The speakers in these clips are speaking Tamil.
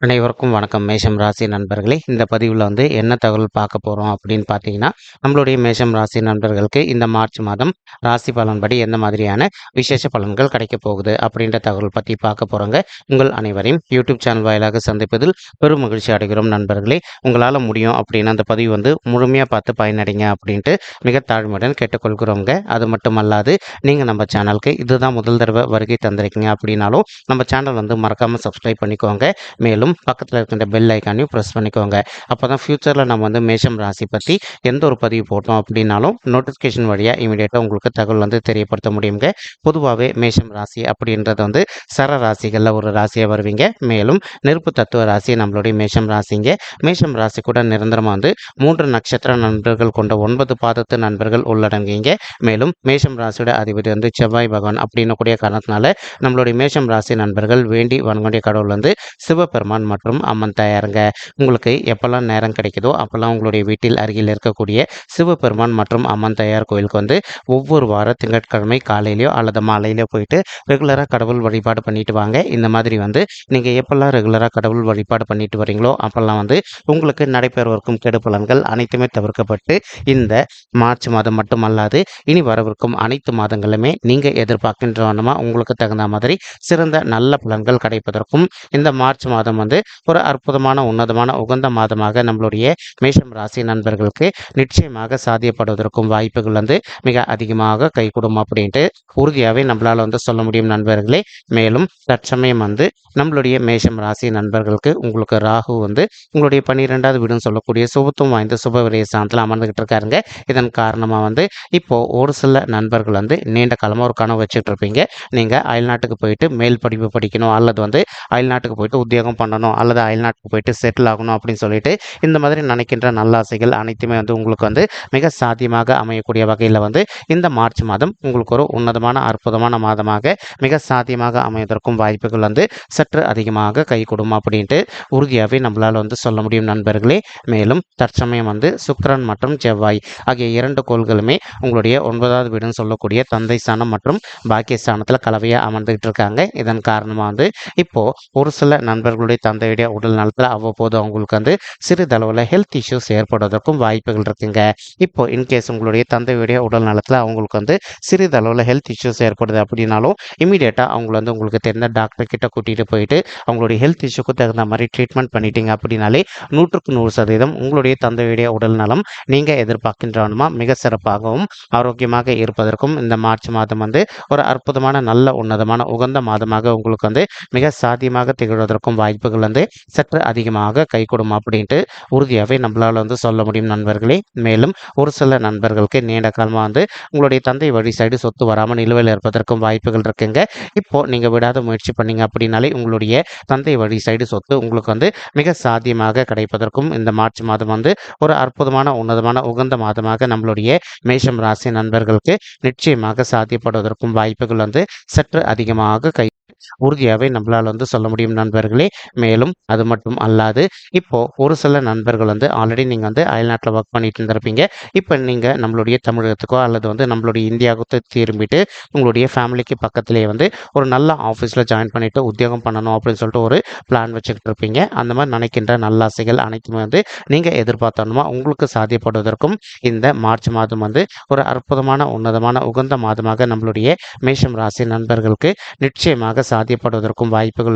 அனைவருக்கும் வணக்கம். மேஷம் ராசி நண்பர்களே, இந்த பதிவில் என்ன தகவல் பார்க்க போகிறோம் அப்படின்னு பார்த்தீங்கன்னா, நம்மளுடைய மேஷம் ராசி நண்பர்களுக்கு இந்த மார்ச் மாதம் ராசி பலன்படி எந்த மாதிரியான விசேஷ பலன்கள் கிடைக்க போகுது அப்படின்ற தகவல் பற்றி பார்க்க போகிறோங்க. உங்கள் அனைவரையும் யூடியூப் சேனல் வாயிலாக சந்திப்பதில் பெரும் மகிழ்ச்சி அடைகிறோம் நண்பர்களே. உங்களால் முடியும் அப்படின்னு அந்த பதிவு முழுமையாக பார்த்து பயனடைங்க அப்படின்ட்டு மிக தாழ்மையுடன் கேட்டுக்கொள்கிறோங்க. அது மட்டுமல்லாது, நீங்கள் நம்ம சேனலுக்கு இதுதான் முதல் தடவை வருகை தந்திருக்கீங்க அப்படின்னாலும் நம்ம சேனல் மறக்காமல் சப்ஸ்கிரைப் பண்ணிக்கோங்க. மேலும் பக்கத்தில் இருக்கின்ற பெல் ஐக்கானையும் ப்ரெஸ் பண்ணிக்கோங்க. அப்போ தான் ஃப்யூச்சரில் நம்ம மேஷம் ராசி பற்றி எந்த ஒரு பதிவு போட்டோம் அப்படின்னாலும் நோட்டிஃபிகேஷன் வழியாக இமீடியட்டாக உங்களுக்கு தகவல் தெரியப்படுத்த முடியுங்க. பொதுவாகவே மேஷம் ராசி அப்படின்றது சர ராசிகளில் ஒரு ராசியாக வருவீங்க. மேலும் நெருப்பு தத்துவ ராசி நம்மளுடைய மேஷம் ராசிங்க. மேஷம் ராசி கூட நிரந்தரமாக 3 நட்சத்திர நண்பர்கள் கொண்ட 9 பாதத்து நண்பர்கள் உள்ளடங்குவீங்க. மேலும் மேஷம் ராசியோட அதிபதி செவ்வாய் பகவான் அப்படின்னு கூடிய காரணத்தினால நம்மளுடைய மேஷம் ராசி நண்பர்கள் வேண்டி வணங்கக்கூடிய கடவுள் சிவபெருமான் மற்றும் அம்மன் தாயாருங்க. உங்களுக்கு எப்பெல்லாம் நேரம் கிடைக்குதோ அப்பெல்லாம் உங்களுடைய வீட்டில் அருகில் இருக்கக்கூடிய சிவபெருமான் மற்றும் அம்மன் தாயார் கோயிலுக்கு ஒவ்வொரு வார திங்கட்கிழமை காலையிலையோ அல்லது மாலையிலோ போயிட்டு ரெகுலராக கடவுள் வழிபாடு பண்ணிட்டு வாங்க. இந்த மாதிரி நீங்கள் எப்பெல்லாம் ரெகுலராக கடவுள் வழிபாடு பண்ணிட்டு வரீங்களோ அப்பெல்லாம் உங்களுக்கு நடைபெறவிருக்கும் கெடு பலன்கள் அனைத்துமே தவிர்க்கப்பட்டு இந்த மார்ச் மாதம் மட்டுமல்லாது இனி வரவிருக்கும் அனைத்து மாதங்களுமே நீங்கள் எதிர்பார்க்கின்ற உங்களுக்கு தகுந்த மாதிரி சிறந்த நல்ல பலன்கள் கிடைப்பதற்கும் இந்த மார்ச் மாதம் ஒரு அற்புதமான உன்னதமான உகந்த மாதமாக நம்மளுடைய மேஷம் ராசி நண்பர்களுக்கு நிச்சயமாக சாத்தியப்படுவதற்கும் வாய்ப்புகள் மிக அதிகமாக கைகூடும் அப்படின்ட்டு உறுதியாகவே நம்மளால சொல்ல முடியும் நண்பர்களே. மேலும் தற்சமயம் நம்மளுடைய மேஷம் ராசி நண்பர்களுக்கு உங்களுக்கு ராகு உங்களுடைய 12வது வீடுன்னு சொல்லக்கூடிய சுபத்துவம் வாய்ந்த சுப விரய ஸ்தானத்தில் அமர்ந்துகிட்டு இருக்காருங்க. இதன் காரணமா இப்போ ஒரு சில நண்பர்கள் நீண்ட காலமாக ஒரு கனவு வச்சுட்டு இருப்பீங்க. நீங்க அயல்நாட்டுக்கு போயிட்டு மேல் படிப்பு படிக்கணும் அல்லது அயல்நாட்டுக்கு போயிட்டு உத்தியோகம் பண்ணணும் அல்லது அயல்நாட்டுக்கு போயிட்டு செட்டில் ஆகணும் அப்படின்னு சொல்லிட்டு இந்த மாதிரி நினைக்கின்ற நல்லாசைகள் அனைத்துமே உங்களுக்கு மிக சாத்தியமாக அமையக்கூடிய வகையில் இந்த மார்ச் மாதம் உங்களுக்கு ஒரு உன்னதமான அற்புதமான மாதமாக மிக சாத்தியமாக அமைவதற்கும் வாய்ப்புகள் சற்று அதிகமாக கை கொடுக்கும் அப்படின்ட்டு உறுதியாகவே நம்மளால் சொல்ல முடியும் நண்பர்களே. மேலும் தற்சமயம் சுக்கிரன் மற்றும் செவ்வாய் ஆகிய 2 கோள்களுமே உங்களுடைய 9வது வீடுன்னு சொல்லக்கூடிய தந்தை ஸ்தானம் மற்றும் பாக்கியஸ்தானத்தில் கலவையாக அமர்ந்துகிட்டு இருக்காங்க. இதன் காரணமாக இப்போ ஒரு சில நண்பர்களுடைய தந்தையுடைய உடல் நலத்தில் அவ்வப்போது அவங்களுக்கு சிறிதளவில் ஹெல்த் இஷ்யூஸ் ஏற்படுவதற்கும் வாய்ப்புகள் இருக்குங்க. இப்போ இன்கேஸ் உங்களுடைய தந்தையுடைய உடல் நலத்தில் அவங்களுக்கு சிறிதளவில் ஹெல்த் இஷ்யூஸ் ஏற்படுது அப்படின்னாலும் இமீடியட்டாக அவங்கள உங்களுக்கு தெரிந்த டாக்டர் கிட்ட கூட்டிகிட்டு போயிட்டு அவங்களுடைய ஹெல்த் இஷ்யூக்கு தகுந்த மாதிரி ட்ரீட்மெண்ட் பண்ணிட்டீங்க அப்படின்னாலே 100% உங்களுடைய தந்தையுடைய உடல் நலம் நீங்கள் எதிர்பார்க்கின்றவனுமா மிக சிறப்பாகவும் ஆரோக்கியமாக இருப்பதற்கும் இந்த மார்ச் மாதம் ஒரு அற்புதமான நல்ல உன்னதமான உகந்த மாதமாக உங்களுக்கு மிக சாத்தியமாக திகழ்வதற்கும் வாய்ப்புகள் சற்று அதிகமாக கை கொடுக்கும் அப்படின்ட்டு உறுதியாகவே நம்மளால சொல்ல முடியும் நண்பர்களே. மேலும் ஒரு சில நண்பர்களுக்கு நீண்ட காலமாக உங்களுடைய தந்தை வழி சைடு சொத்து வராமல் நிலுவையில் இருப்பதற்கும் வாய்ப்புகள் இருக்குங்க. இப்போ நீங்க விடாத முயற்சி பண்ணீங்க அப்படின்னாலே உங்களுடைய தந்தை வழி சைடு சொத்து உங்களுக்கு மிக சாத்தியமாக கிடைப்பதற்கும் இந்த மார்ச் மாதம் ஒரு அற்புதமான உன்னதமான உகந்த மாதமாக நம்மளுடைய மேஷம் ராசி நண்பர்களுக்கு நிச்சயமாக சாத்தியப்படுவதற்கும் வாய்ப்புகள் சற்று அதிகமாக கை உறுதியாகவே நம்மளால் சொல்ல முடியும் நண்பர்களே. மேலும் அது மட்டும் அல்லாது இப்போ ஒரு சில நண்பர்கள் ஆல்ரெடி நீங்கள் அயல்நாட்டில் ஒர்க் பண்ணிட்டு இருந்திருப்பீங்க. இப்போ நீங்கள் நம்மளுடைய தமிழகத்துக்கோ அல்லது நம்மளுடைய இந்தியாவுக்கு திரும்பிட்டு உங்களுடைய ஃபேமிலிக்கு பக்கத்திலே ஒரு நல்ல ஆஃபீஸில் ஜாயின் பண்ணிட்டு உத்தியோகம் பண்ணணும் அப்படின்னு சொல்லிட்டு ஒரு பிளான் வச்சுக்கிட்டு இருப்பீங்க. அந்த மாதிரி நினைக்கின்ற நல்லாசைகள் அனைத்துமே நீங்கள் எதிர்பார்த்தோம்னா உங்களுக்கு சாத்தியப்படுவதற்கும் இந்த மார்ச் மாதம் ஒரு அற்புதமான உன்னதமான உகந்த மாதமாக நம்மளுடைய மேஷம் ராசி நண்பர்களுக்கு நிச்சயமாக சாத்தியப்படுவதற்கும் வாய்ப்புகள்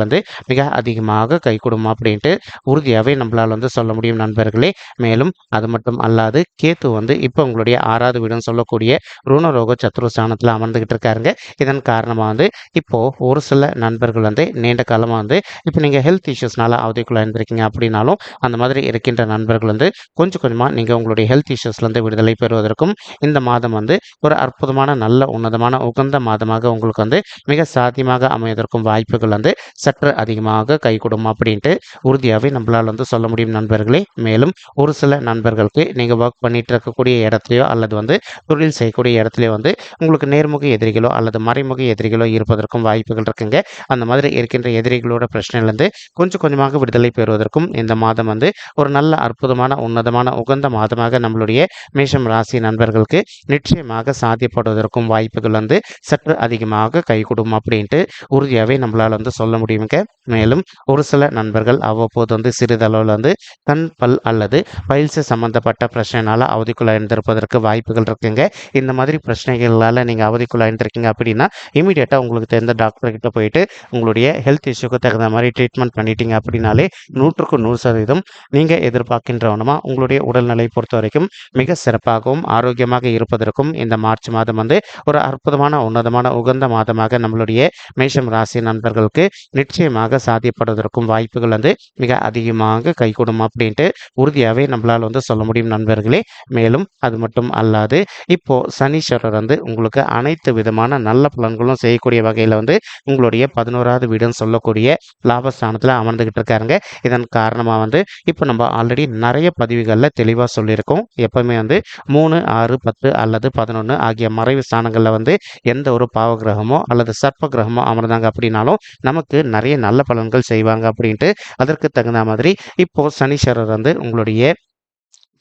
மிக அதிகமாக கை கொடுக்கும் அப்படின்ட்டு உறுதியாகவே நம்மளால் சொல்ல முடியும் நண்பர்களே. மேலும் அது மட்டும் அல்லாது கேத்து இப்போ உங்களுடைய 6வது வீடுன்னு சொல்லக்கூடிய ருணரோக சத்ருஸ்தானத்தில் அமர்ந்துகிட்டு இருக்காருங்க. இதன் காரணமாக இப்போ ஒரு சில நண்பர்கள் நீண்ட காலமாக இப்போ நீங்கள் ஹெல்த் இஷ்யூஸ்னால அவதிக்குள்ள இருந்திருக்கீங்க அப்படின்னாலும் அந்த மாதிரி இருக்கின்ற நண்பர்கள் கொஞ்சம் கொஞ்சமாக நீங்கள் உங்களுடைய ஹெல்த் இஷ்யூஸ்லேருந்து விடுதலை பெறுவதற்கும் இந்த மாதம் ஒரு அற்புதமான நல்ல உன்னதமான உகந்த மாதமாக உங்களுக்கு மிக சாத்தியமாக அமைவதற்கும் வாய்ப்புகள் சற்று அதிகமாக கை கொடுக்கும் அப்படின்ட்டு உறுதியாகவே நம்மளால் சொல்ல முடியும் நண்பர்களே. மேலும் ஒரு சில நண்பர்களுக்கு நீங்கள் ஒர்க் பண்ணிட்டு இருக்கக்கூடிய இடத்துலையோ அல்லது தொழில் செய்யக்கூடிய இடத்துலையோ உங்களுக்கு நேர்முக எதிரிகளோ அல்லது மறைமுக எதிரிகளோ இருப்பதற்கும் வாய்ப்புகள் இருக்குங்க. அந்த மாதிரி இருக்கின்ற எதிரிகளோட பிரச்சனையிலேருந்து கொஞ்சம் கொஞ்சமாக விடுதலை பெறுவதற்கும் இந்த மாதம் ஒரு நல்ல அற்புதமான உன்னதமான உகந்த மாதமாக நம்மளுடைய மேஷம் ராசி நண்பர்களுக்கு நிச்சயமாக சாத்தியப்படுவதற்கும் வாய்ப்புகள் சற்று அதிகமாக கை கொடுக்கும் அப்படின்ட்டு உறுதி உறுதியாகவே நம்மளால் வந்து சொல்ல முடியுங்க. மேலும் ஒரு சில நண்பர்கள் அவ்வப்போது வந்து சிறிதளவில் வந்து கண் பல் அல்லது பைல்ஸ் சம்பந்தப்பட்ட பிரச்சனைனால அவதிக்குள்ளாயிருந்திருப்பதற்கு வாய்ப்புகள் இருக்குங்க. இந்த மாதிரி பிரச்சனைகளால் நீங்கள் அவதிக்குள்ளாயிருந்திருக்கீங்க அப்படின்னா இமீடியட்டாக உங்களுக்கு தெரிந்த டாக்டர் கிட்ட போயிட்டு உங்களுடைய ஹெல்த் இஷ்யூக்கு தகுந்த மாதிரி ட்ரீட்மெண்ட் பண்ணிட்டீங்க அப்படின்னாலே 100% நீங்கள் எதிர்பார்க்கின்றவனமா உங்களுடைய உடல்நிலை பொறுத்த வரைக்கும் மிக சிறப்பாகவும் ஆரோக்கியமாக இருப்பதற்கும் இந்த மார்ச் மாதம் வந்து ஒரு அற்புதமான உன்னதமான உகந்த மாதமாக நம்மளுடைய மேஷம் ராசி நண்பர்களுக்கு நிச்சயமாக சாத்தியப்படுவதற்கும் வாய்ப்புகள் வந்து மிக அதிகமாக கைகூடும் அப்படின்ட்டு உறுதியாகவே நம்மளால் வந்து சொல்ல முடியும் நண்பர்களே. மேலும் அது மட்டும் அல்லாது இப்போ சனீஸ்வரர் வந்து உங்களுக்கு அனைத்து விதமான நல்ல பலன்களும் செய்யக்கூடிய வகையில் வந்து உங்களுடைய 11வது வீடுன்னு சொல்லக்கூடிய லாபஸ்தானத்தில் அமர்ந்துகிட்டு இருக்காருங்க. இதன் காரணமாக வந்து இப்போ நம்ம ஆல்ரெடி நிறைய பதிவுகளில் தெளிவாக சொல்லியிருக்கோம். எப்பவுமே வந்து 3, 6, 10 அல்லது 11 ஆகிய மறைவு ஸ்தானங்களில் வந்து எந்த ஒரு பாவ கிரகமோ அல்லது சர்ப்ப கிரகமோ அமர்ந்தாங்க அப்படின்னாலும் நமக்கு நிறைய நல்ல பலன்கள் செய்வாங்க அப்படின்ட்டு அதற்கு தகுந்த மாதிரி இப்போ சனீஸ்வரர் வந்து உங்களுடைய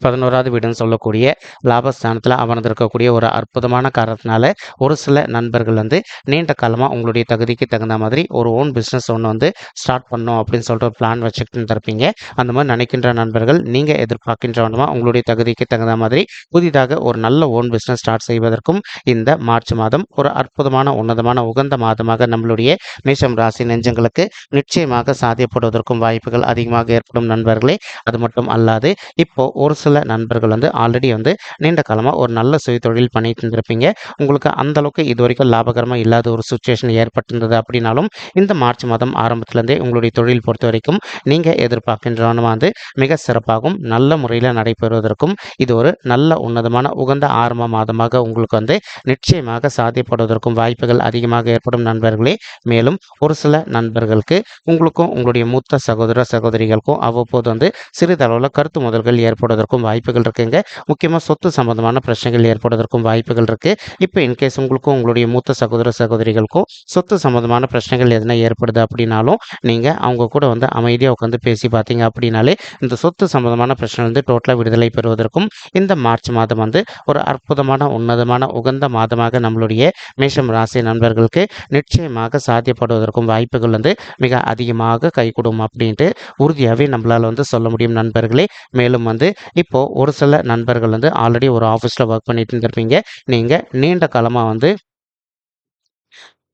11வது வீடுன்னு சொல்லக்கூடிய லாபஸ்தானத்தில் அமர்ந்திருக்கக்கூடிய ஒரு அற்புதமான காரணத்தினால ஒரு சில நண்பர்கள் வந்து நீண்ட காலமாக உங்களுடைய தகுதிக்கு தகுந்த மாதிரி ஒரு ஓன் பிஸ்னஸ் ஒன்று வந்து ஸ்டார்ட் பண்ணோம் அப்படின்னு சொல்லிட்டு ஒரு பிளான் வச்சுக்கிட்டு இருந்திருப்பீங்க. அந்த மாதிரி நினைக்கின்ற நண்பர்கள் நீங்கள் எதிர்பார்க்கின்றவனமா உங்களுடைய தகுதிக்கு தகுந்த மாதிரி புதிதாக ஒரு நல்ல ஓன் பிஸ்னஸ் ஸ்டார்ட் செய்வதற்கும் இந்த மார்ச் மாதம் ஒரு அற்புதமான உன்னதமான உகந்த மாதமாக நம்மளுடைய மேஷம் ராசி நெஞ்சங்களுக்கு நிச்சயமாக சாத்தியப்படுவதற்கும் வாய்ப்புகள் அதிகமாக ஏற்படும் நண்பர்களே. அது மட்டும் அல்லாது இப்போ ஒரு சில நண்பர்கள் வந்து ஆல்ரெடி வந்து நீண்ட காலமாக ஒரு நல்ல சுய தொழில் பண்ணிட்டு இருந்திருப்பீங்க. உங்களுக்கு அந்த அளவுக்கு இது வரைக்கும் லாபகரமாக இல்லாத ஒரு சுச்சுவேஷன் ஏற்பட்டிருந்தது அப்படின்னாலும் இந்த மார்ச் மாதம் ஆரம்பத்திலேருந்தே உங்களுடைய தொழில் பொறுத்த வரைக்கும் நீங்கள் எதிர்பார்க்கின்றவன வந்து மிக சிறப்பாகவும் நல்ல முறையில் நடைபெறுவதற்கும் இது ஒரு நல்ல உன்னதமான உகந்த ஆரம்ப மாதமாக உங்களுக்கு வந்து நிச்சயமாக சாத்தியப்படுவதற்கும் வாய்ப்புகள் அதிகமாக ஏற்படும் நண்பர்களே. மேலும் ஒரு சில நண்பர்களுக்கு உங்களுக்கும் உங்களுடைய மூத்த சகோதர சகோதரிகளுக்கும் அவ்வப்போது வந்து சிறிதளவில் கருத்து முதல்கள் ஏற்படுவதற்கும் வாய்ப்புகள் இருக்குங்க. முக்கியமாக சொத்து சம்பந்தமான பிரச்சனைகள் ஏற்படுவதற்கும் வாய்ப்புகள் இருக்கு. இப்போ இன்கேஸ் உங்களுக்கும் உங்களுடைய மூத்த சகோதர சகோதரிகளுக்கும் சொத்து சம்பந்தமான பிரச்சனைகள் எதனா ஏற்படுது அப்படின்னாலும் நீங்கள் அவங்க கூட வந்து அமைதியாக உட்காந்து பேசி பார்த்தீங்க அப்படின்னாலே இந்த சொத்து சம்பந்தமான பிரச்சனை வந்து டோட்டலாக விடுதலை பெறுவதற்கும் இந்த மார்ச் மாதம் வந்து ஒரு அற்புதமான உன்னதமான உகந்த மாதமாக நம்மளுடைய மேஷம் ராசி நண்பர்களுக்கு நிச்சயமாக சாத்தியப்படுவதற்கும் வாய்ப்புகள் வந்து மிக அதிகமாக கைகூடும் அப்படின்ட்டு உறுதியாகவே நம்மளால் வந்து சொல்ல முடியும் நண்பர்களே. மேலும் வந்து இப்போ ஒரு சில நண்பர்கள் வந்து ஆல்ரெடி ஒரு ஆஃபீஸில் ஒர்க் பண்ணிட்டு இருந்திருப்பீங்க. நீங்கள் நீண்ட காலமாக வந்து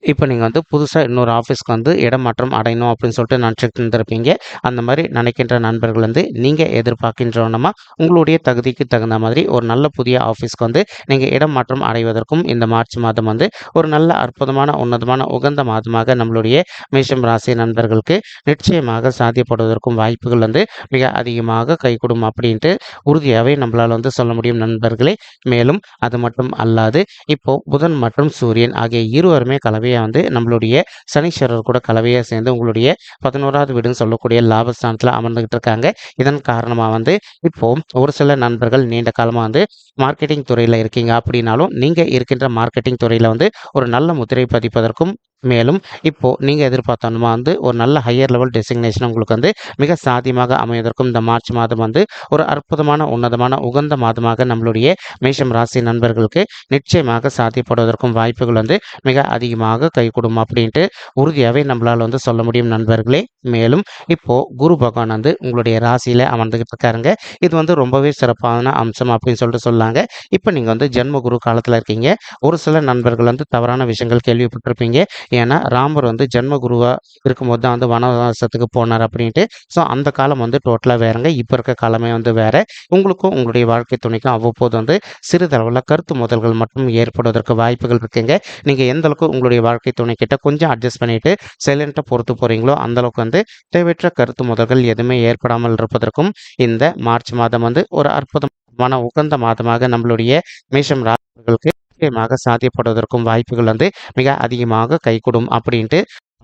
இப்போ நீங்கள் வந்து புதுசாக இன்னொரு ஆஃபீஸ்க்கு வந்து இடமாற்றம் அடையணும் அப்படின்னு சொல்லிட்டு நினச்சிட்டு இருந்திருப்பீங்க. அந்த மாதிரி நினைக்கின்ற நண்பர்கள் வந்து நீங்கள் எதிர்பார்க்கின்றவனமா உங்களுடைய தகுதிக்கு தகுந்த மாதிரி ஒரு நல்ல புதிய ஆஃபீஸ்க்கு வந்து நீங்கள் இடமாற்றம் அடைவதற்கும் இந்த மார்ச் மாதம் வந்து ஒரு நல்ல அற்புதமான உன்னதமான உகந்த மாதமாக நம்மளுடைய மேஷம் ராசி நண்பர்களுக்கு நிச்சயமாக சாத்தியப்படுவதற்கும் வாய்ப்புகள் வந்து மிக அதிகமாக கைகூடும் அப்படின்ட்டு உறுதியாகவே நம்மளால் வந்து சொல்ல முடியும் நண்பர்களே. மேலும் அது மட்டும் அல்லாது இப்போ புதன் மற்றும் சூரியன் ஆகிய இருவருமே கலவையாக வந்து நம்மளுடைய சனீஸ்வரர் கூட கலவையாக சேர்ந்து உங்களுடைய 11வது வீடுன்னு சொல்லக்கூடிய லாபஸ்தானத்தில் அமர்ந்துகிட்டு இருக்காங்க. இதன் காரணமாக வந்து இப்போ ஒரு சில நண்பர்கள் நீண்ட காலமாக வந்து மார்க்கெட்டிங் துறையில் இருக்கீங்க அப்படின்னாலும் நீங்கள் இருக்கின்ற மார்க்கெட்டிங் துறையில் வந்து ஒரு நல்ல முத்திரை பதிப்பதற்கும் மேலும் இப்போ நீங்கள் எதிர்பார்த்தோம்னா வந்து ஒரு நல்ல ஹையர் லெவல் டெசிக்னேஷன் உங்களுக்கு வந்து மிக சாத்தியமாக அமைவதற்கும் இந்த மார்ச் மாதம் வந்து ஒரு அற்புதமான உன்னதமான உகந்த மாதமாக நம்மளுடைய மேஷம் ராசி நண்பர்களுக்கு நிச்சயமாக சாத்தியப்படுவதற்கும் வாய்ப்புகள் வந்து மிக அதிகமாக கைகூடும் அப்படின்ட்டு உறுதியாகவே நம்மளால் வந்து சொல்ல முடியும் நண்பர்களே. மேலும் இப்போ குரு பகவான் வந்து உங்களுடைய ராசியில் அமர்ந்துகிட்டு இருக்காருங்க. இது வந்து ரொம்பவே சிறப்பான அம்சம் அப்படின்னு சொல்லிட்டு சொல்லாங்க. இப்போ நீங்கள் வந்து ஜென்ம குரு காலத்தில் இருக்கீங்க. ஒரு சில நண்பர்கள் வந்து தவறான விஷயங்கள் கேள்விப்பட்டிருப்பீங்க. ஏன்னா ராமர் வந்து ஜென்ம குருவாக இருக்கும்போது தான் வந்து வனவாசத்துக்கு போனார் அப்படின்ட்டு. ஸோ அந்த காலம் வந்து டோட்டலாக வேறுங்க. இப்போ இருக்க காலமே வந்து வேறு. உங்களுக்கும் உங்களுடைய வாழ்க்கை துணைக்கும் அவ்வப்போது வந்து சிறிதளவில் கருத்து மோதல்கள் மட்டும் ஏற்படுவதற்கு வாய்ப்புகள் இருக்குங்க. நீங்கள் எந்த அளவுக்கு உங்களுடைய வாழ்க்கை துணை கிட்ட கொஞ்சம் அட்ஜஸ்ட் பண்ணிட்டு சைலண்ட்டாக பொறுத்து போகிறீங்களோ அந்தளவுக்கு வந்து தேவையற்ற கருத்து மோதல்கள் எதுவுமே ஏற்படாமல் இருப்பதற்கும் இந்த மார்ச் மாதம் வந்து ஒரு அற்புதமான உகந்த மாதமாக நம்மளுடைய மேஷம் ராசிகளுக்கு நிச்சயமாக சாத்தியப்படுவதற்கும் வாய்ப்புகள் வந்து மிக அதிகமாக கைகூடும் அப்படின்ட்டு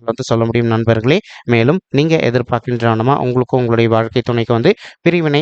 வந்து சொல்ல முடியும் நண்பர்களே. மேலும் நீங்கள் எதிர்பார்க்கின்றனமா உங்களுக்கும் உங்களுடைய வாழ்க்கை துணைக்கு வந்து பிரிவினை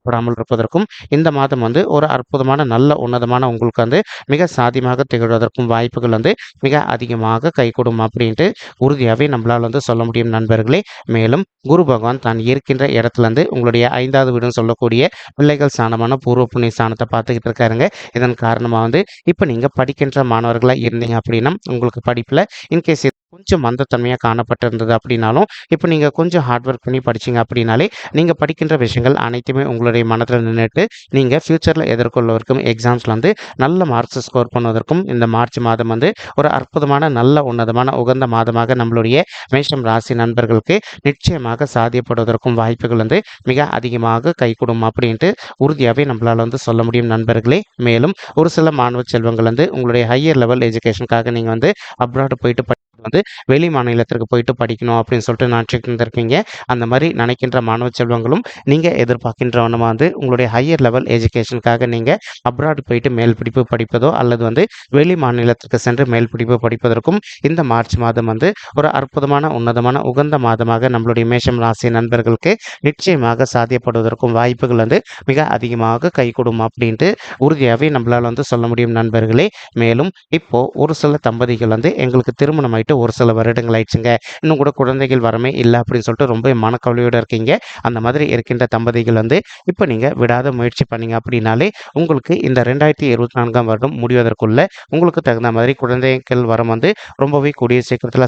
படாமல் இருப்பதற்கும் இந்த மாதம் வந்து ஒரு அற்புதமான நல்ல உன்னதமான உங்களுக்கு வந்து மிக சாத்தியமாக திகழ்வதற்கும் வாய்ப்புகள் வந்து மிக அதிகமாக கைகூடும் அப்படின்ட்டு உறுதியாகவே நம்மளால் வந்து சொல்ல முடியும் நண்பர்களே. மேலும் குரு பகவான் தான் இருக்கின்ற இடத்துலேருந்து உங்களுடைய 5வது வீடுன்னு சொல்லக்கூடிய பிள்ளைகள் ஸ்தானமான பூர்வ புண்ணிய ஸ்தானத்தை பார்த்துக்கிட்டு இருக்காருங்க. இதன் காரணமாக வந்து இப்போ நீங்கள் படிக்கின்ற மாணவர்களாக இருந்தீங்க அப்படின்னா உங்களுக்கு படிப்பில் இன்கேஸ் கொஞ்சம் மந்தத்தன்மையா காணப்பட்டிருந்தது அப்படின்னாலும், இப்ப நீங்க கொஞ்சம் ஹார்ட் ஒர்க் பண்ணி படிச்சீங்க அப்படின்னாலே, நீங்க படிக்கின்ற விஷயங்கள் அனைத்துமே உங்களுடைய மனதில நின்னுட்டு, நீங்க ஃபியூச்சர்ல எதிர்கொள்ளவிருக்கும் எக்ஸாம்ஸ்ல வந்து நல்ல மார்க்ஸ் ஸ்கோர் பண்ணுவதற்கும் இந்த மார்ச் மாதம் வந்து ஒரு அற்புதமான, நல்ல உன்னதமான, உகந்த மாதமாக நம்மளுடைய மேஷம் ராசி நண்பர்களுக்கு நிச்சயமாக சாத்தியப்படுவதற்கும் வாய்ப்புகள் வந்து மிக அதிகமாக கைகூடும் அப்படின்ட்டு உறுதியாவே நம்மளால வந்து சொல்ல முடியும் நண்பர்களே. மேலும் ஒரு சில மாணவ செல்வங்கள் வந்து உங்களுடைய ஹையர் லெவல் எஜுகேஷனுக்காக நீங்க வந்து அப்ராட் போயிட்டு வந்து வெளி மாநிலத்திற்கு போயிட்டு படிக்கணும் அப்படின்னு சொல்லிட்டு நினச்சிட்டு இருந்திருப்பீங்க. அந்த மாதிரி நினைக்கின்ற மாணவ செல்வங்களும் நீங்க எதிர்பார்க்கின்றவனமா வந்து உங்களுடைய ஹையர் லெவல் எஜுகேஷனுக்காக நீங்க அப்ராட் போயிட்டு மேல் படிப்பு படிப்பதோ அல்லது வந்து வெளி மாநிலத்திற்கு சென்று மேல் படிப்பு படிப்பதற்கும் இந்த மார்ச் மாதம் வந்து ஒரு அற்புதமான, உன்னதமான, உகந்த மாதமாக நம்மளுடைய மேஷம் ராசி நண்பர்களுக்கு நிச்சயமாக சாத்தியப்படுவதற்கும் வாய்ப்புகள் வந்து மிக அதிகமாக கைகூடும் அப்படின்ட்டு உறுதியாகவே நம்மளால் வந்து சொல்ல முடியும் நண்பர்களே. மேலும் இப்போ ஒரு சில தம்பதிகள் வந்து எங்களுக்கு திருமணம் ஆயிட்டு ஒரு சில வருடங்கள் ஆயிடுச்சுங்க, இன்னும் கூட குழந்தைகள் வரமே இல்லை அப்படின்னு சொல்லிட்டு ரொம்ப மனக்கவலையோடு இருக்கீங்க. அந்த மாதிரி இருக்கின்ற தம்பதிகள் வந்து இப்போ நீங்கள் விடாத முயற்சி பண்ணீங்க அப்படின்னாலே உங்களுக்கு இந்த 2024ஆம் வருடம் முடிவதற்குள்ள உங்களுக்கு தகுந்த மாதிரி குழந்தைகள் வரம் வந்து ரொம்பவே கூடிய சீக்கிரத்தில்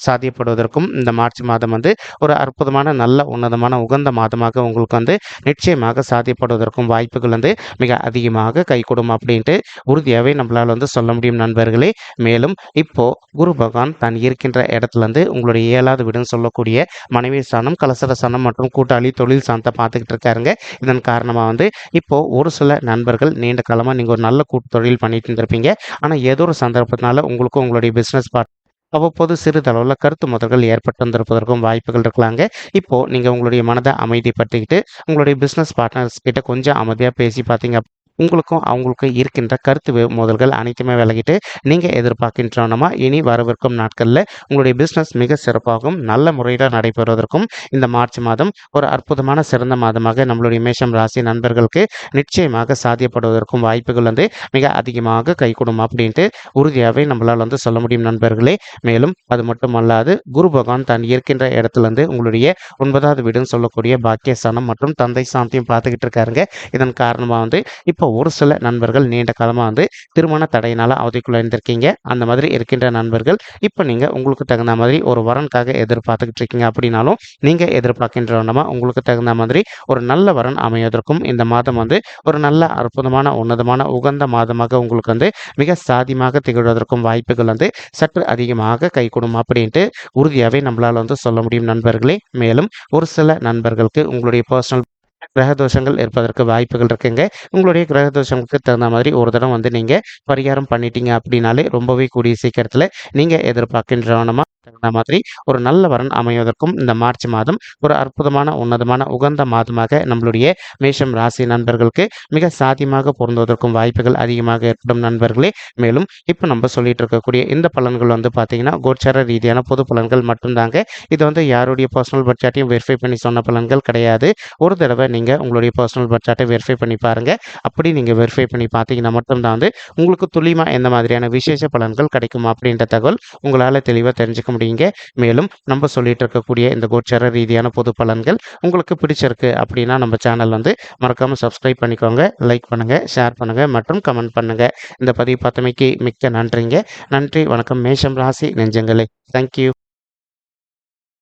சாத்தியப்படுவதற்கும் இந்த மார்ச் மாதம் வந்து ஒரு அற்புதமான, நல்ல உன்னதமான, உகந்த மாதமாக உங்களுக்கு வந்து நிச்சயமாக சாத்தியப்படுவதற்கும் வாய்ப்புகள் வந்து மிக அதிகமாக கைகூடும் அப்படின்ட்டு உறுதியாகவே நம்மளால் வந்து சொல்ல முடியும் நண்பர்களே. மேலும் இப்போ குரு பகவான் தான் இருக்கின்ற இடத்துல இருந்து உங்களுடைய 7வது வீடுன்னு சொல்லக்கூடிய மனைவி ஸ்தானம், கலசர ஸ்தானம் மற்றும் கூட்டாளி தொழில் ஸ்தானத்தை பார்த்துக்கிட்டு இருக்காருங்க. இதன் காரணமாக வந்து இப்போ ஒரு சில நண்பர்கள் நீண்ட காலமாக நீங்கள் ஒரு நல்ல கூட்டு தொழில் பண்ணிட்டு இருந்திருப்பீங்க. ஆனால் ஏதோ ஒரு சந்தர்ப்பத்தினால உங்களுக்கும் உங்களுடைய பிஸ்னஸ் அவ்வப்போது சிறிதளவில் கருத்து மோதல்கள் ஏற்பட்டு வந்திருப்பதற்கும் வாய்ப்புகள் இருக்கலாங்க. இப்போ நீங்கள் உங்களுடைய மனதை அமைதிப்படுத்திக்கிட்டு உங்களுடைய பிஸ்னஸ் பார்ட்னர்ஸ் கிட்ட கொஞ்சம் அமைதியாக பேசி பார்த்தீங்க உங்களுக்கும் அவங்களுக்கும் இருக்கின்ற கருத்து மோதல்கள் அனைத்துமே விலகிட்டு நீங்கள் எதிர்பார்க்கின்றனமா இனி வரவிருக்கும் நாட்களில் உங்களுடைய பிஸ்னஸ் மிக சிறப்பாகவும் நல்ல முறையில் நடைபெறுவதற்கும் இந்த மார்ச் மாதம் ஒரு அற்புதமான, சிறந்த மாதமாக நம்மளுடைய மேஷம் ராசி நண்பர்களுக்கு நிச்சயமாக சாத்தியப்படுவதற்கும் வாய்ப்புகள் வந்து மிக அதிகமாக கைகூடும் அப்படின்ட்டு உறுதியாகவே நம்மளால் வந்து சொல்ல முடியும் நண்பர்களே. மேலும் அது மட்டுமல்லாது குரு பகவான் தான் இருக்கின்ற இடத்துல இருந்து உங்களுடைய 9வது வீடுன்னு சொல்லக்கூடிய பாக்கியஸ்தானம் மற்றும் தந்தை சாந்தியும் பார்த்துக்கிட்டு இருக்காருங்க. இதன் காரணமாக வந்து இப்போ ஒரு சில நண்பர்கள் நீண்ட காலமாக வந்து திருமண தடையினால் அவதிக்குள்ளாயிருந்திருக்கீங்க. அந்த மாதிரி இருக்கின்ற நண்பர்கள் இப்போ நீங்கள் உங்களுக்கு தகுந்த மாதிரி ஒரு வரனுக்காக எதிர்பார்த்துக்கிட்டு இருக்கீங்க அப்படின்னாலும் நீங்கள் எதிர்பார்க்கின்றவனமா உங்களுக்கு தகுந்த மாதிரி ஒரு நல்ல வரன் அமைவதற்கும் இந்த மாதம் வந்து ஒரு நல்ல அற்புதமான, உன்னதமான, உகந்த மாதமாக உங்களுக்கு வந்து மிக சாதியமாக திகழ்வதற்கும் வாய்ப்புகள் வந்து சற்று அதிகமாக கைகூடும் அப்படின்ட்டு உறுதியாகவே நம்மளால் வந்து சொல்ல முடியும் நண்பர்களே. மேலும் ஒரு சில நண்பர்களுக்கு உங்களுடைய பர்சனல் கிரக தோஷங்கள் இருப்பதற்கு வாய்ப்புகள் இருக்குங்க. உங்களுடைய கிரக தோஷங்களுக்கு தகுந்த மாதிரி ஒரு தடவை வந்து நீங்கள் பரிகாரம் பண்ணிட்டீங்க அப்படின்னாலே ரொம்பவே கூடிய சீக்கிரத்தில் நீங்கள் எதிர்பார்க்கின்றவனமா தகுந்த மாதிரி ஒரு நல்ல வரன் அமைவதற்கும் இந்த மார்ச் மாதம் ஒரு அற்புதமான, உன்னதமான, உகந்த மாதமாக நம்மளுடைய மேஷம் ராசி நண்பர்களுக்கு மிக சாத்தியமாக பொருந்துவதற்கும் வாய்ப்புகள் அதிகமாக ஏற்படும் நண்பர்களே. மேலும் இப்போ நம்ம சொல்லிட்டு இருக்கக்கூடிய இந்த பலன்கள் வந்து பார்த்தீங்கன்னா கோச்சார ரீதியான பொது பலன்கள் மட்டும்தாங்க. இது வந்து யாருடைய பர்சனல் பட்ஜெட்டையும் வெரிஃபை பண்ணி சொன்ன பலன்கள் கிடையாது. ஒரு தடவை நீங்கள் உங்களுடைய பர்சனல் பட்ஜெட்டை வெரிஃபை பண்ணி பாருங்கள். அப்படி நீங்கள் வெரிஃபை பண்ணி பார்த்தீங்கன்னா மட்டும்தான் வந்து உங்களுக்கு துல்லியமாக எந்த மாதிரியான விசேஷ பலன்கள் கிடைக்கும் அப்படின்ற தகவல் உங்களால் தெளிவாக தெரிஞ்சுக்க முடியுங்க. மேலும் நம்ம சொல்லிட்டு இருக்கக்கூடிய இந்த கோச்சார ரீதியான பொது பலன்கள் உங்களுக்கு பிடிச்சிருக்கு அப்படின்னா நம்ம சேனல் வந்து மறக்காம சப்ஸ்கிரைப் பண்ணிக்கோங்க, லைக் பண்ணுங்க, ஷேர் பண்ணுங்க மற்றும் கமெண்ட் பண்ணுங்க. இந்த பதிவு பார்த்தமைக்கு மிக்க நன்றிங்க. நன்றி, வணக்கம் மேஷம் ராசி நெஞ்சங்களே. தேங்க்யூ.